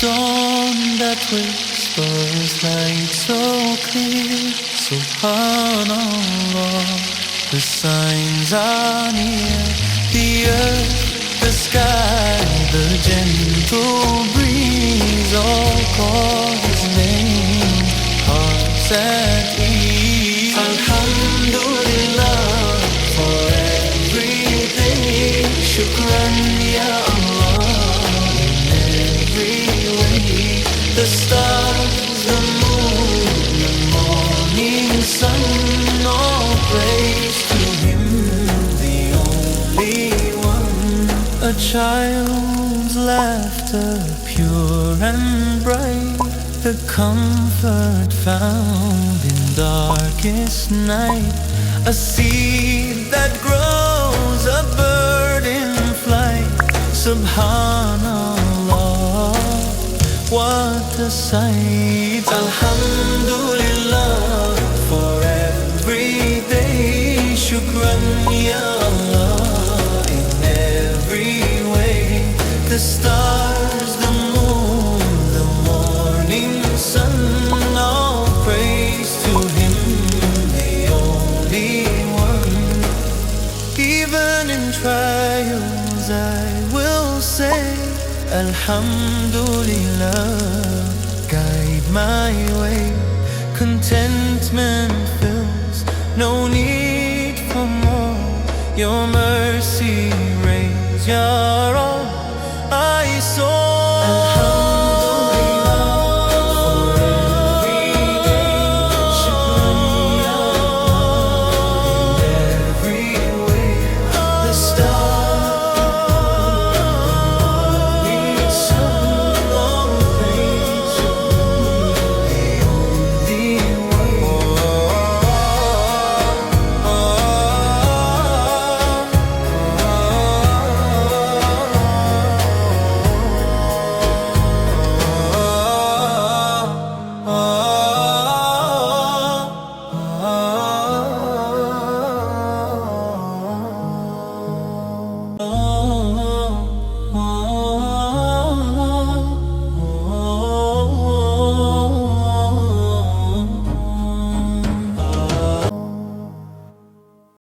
dawn that whispers light so clear. Subhanallah, the signs are near. The earth, the sky, the gentle breeze all call His name, hearts at ease. Alhamdulillah for everything. Shukran ya Allah. The stars, the moon, the morning sun, all praise to Him, the only one. A child's laughter, pure and bright, the comfort found in darkest night. A seed that grows, a bird in flight. Subhanallah, what a sight. Alhamdulillah for every day. Shukran ya Allah in every way. The stars, the moon, the morning sun, all praise to Him, the only one. Even in trials I will say Alhamdulillah, guide my way. Contentment fills, no need for more. Your mercy reigns, Ya